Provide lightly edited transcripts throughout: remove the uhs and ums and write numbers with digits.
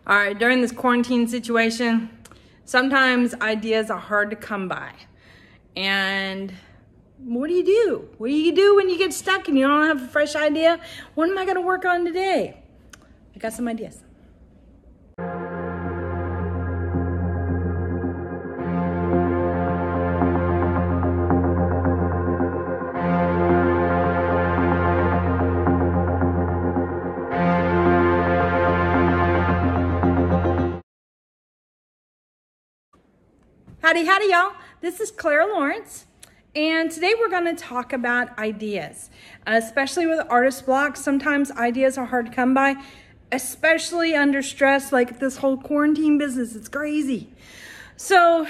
All right, during this quarantine situation, sometimes ideas are hard to come by. And what do you do? What do you do when you get stuck and you don't have a fresh idea? What am I gonna work on today? I got some ideas. Howdy, howdy, y'all. This is Clara Lawrence, and today we're going to talk about ideas, especially with artist blocks. Sometimes ideas are hard to come by, especially under stress, like this whole quarantine business. It's crazy. So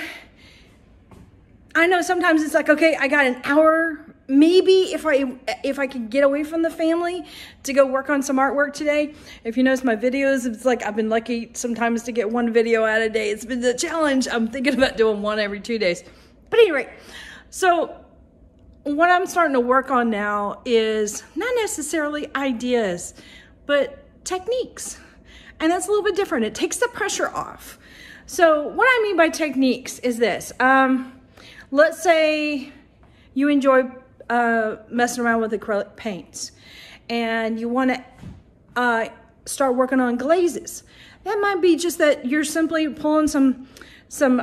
I know sometimes it's like, okay, I got an hour. Maybe if I could get away from the family to go work on some artwork today. If you notice my videos, it's like I've been lucky sometimes to get one video out a day. It's been a challenge. I'm thinking about doing one every 2 days. But anyway, so what I'm starting to work on now is not necessarily ideas, but techniques. And that's a little bit different. It takes the pressure off. So what I mean by techniques is this. Let's say you enjoy messing around with acrylic paints and you want to start working on glazes. That might be just that you're simply pulling some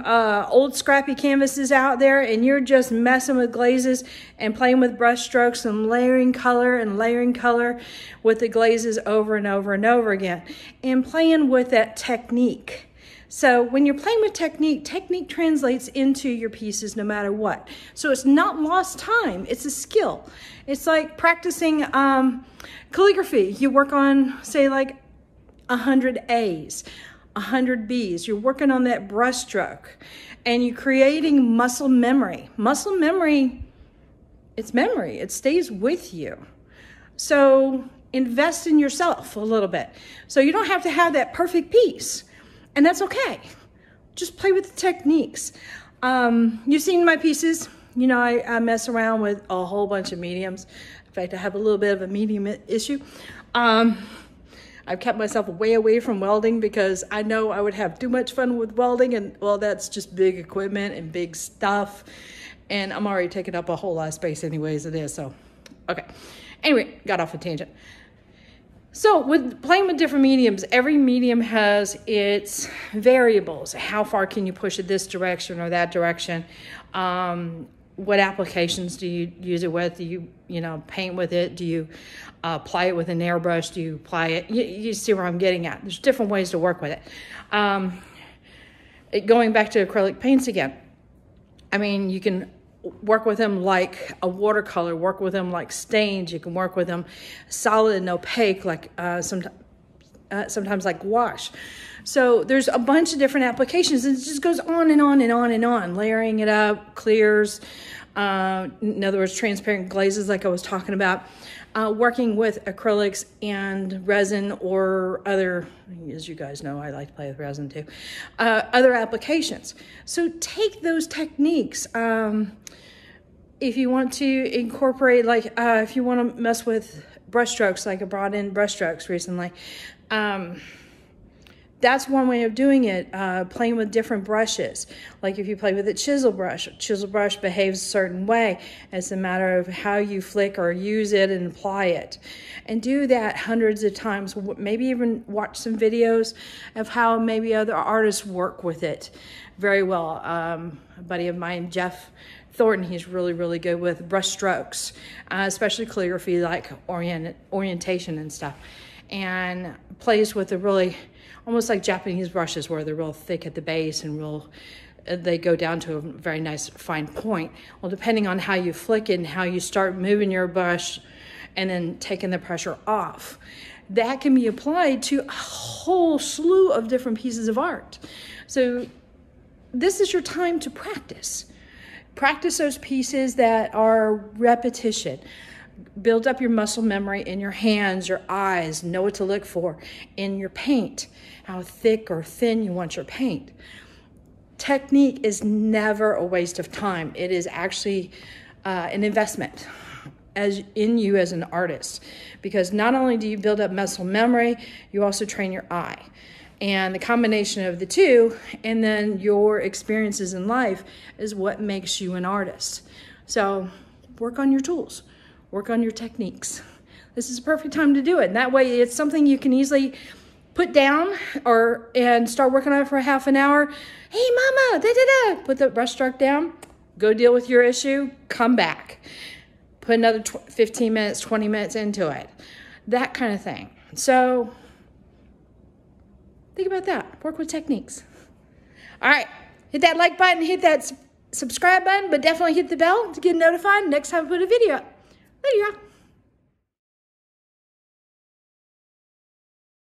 old scrappy canvases out there and you're just messing with glazes and playing with brush strokes and layering color with the glazes over and over and over again and playing with that technique. So when you're playing with technique translates into your pieces no matter what. So it's not lost time, it's a skill. It's like practicing calligraphy. You work on, say, like 100 A's, 100 B's. You're working on that brush stroke and you're creating muscle memory. Muscle memory, it's memory. It stays with you. So invest in yourself a little bit. So you don't have to have that perfect piece. And that's okay. Just play with the techniques. You've seen my pieces. You know, I mess around with a whole bunch of mediums. In fact, I have a little bit of a medium issue. I've kept myself way away from welding because I know I would have too much fun with welding, and well, that's just big equipment and big stuff. And I'm already taking up a whole lot of space anyways it is, so, okay. Anyway, got off a tangent. So with playing with different mediums, every medium has its variables. How far can you push it this direction or that direction? What applications do you use it with? Do you paint with it? Do you apply it with an airbrush? Do you apply it? You see where I'm getting at. There's different ways to work with it. Going back to acrylic paints again. I mean, you can work with them like a watercolor, work with them like stains. You can work with them solid and opaque, like sometimes like gouache. So there's a bunch of different applications, and it just goes on and on and on and on, layering it up, clears, in other words, transparent glazes like I was talking about, working with acrylics and resin or other, as you guys know, I like to play with resin too, other applications. So take those techniques. If you want to incorporate, like if you want to mess with brush strokes, like I brought in brush strokes recently, that's one way of doing it, playing with different brushes. Like if you play with a chisel brush behaves a certain way. It's a matter of how you flick or use it and apply it. And do that hundreds of times. Maybe even watch some videos of how maybe other artists work with it very well. A buddy of mine, Jeff Thornton, he's really, really good with brush strokes, especially calligraphy, like orientation and stuff. And plays with the really, almost like Japanese brushes where they're real thick at the base and they go down to a very nice fine point. Well, depending on how you flick it and how you start moving your brush and then taking the pressure off, that can be applied to a whole slew of different pieces of art. So this is your time to practice. Practice those pieces that are repetition. Build up your muscle memory in your hands, your eyes, know what to look for in your paint, how thick or thin you want your paint. Technique is never a waste of time. It is actually an investment in you as an artist, because not only do you build up muscle memory, you also train your eye. And the combination of the two, and then your experiences in life, is what makes you an artist. So work on your tools, work on your techniques. This is a perfect time to do it. And that way it's something you can easily put down and start working on it for a half an hour. Hey, mama, da-da-da. Put the brush stroke down, go deal with your issue, come back. Put another 15 minutes, 20 minutes into it. That kind of thing. So think about that. Work with techniques. All right. Hit that like button, hit that subscribe button, but definitely hit the bell to get notified next time I put a video up. Later, y'all.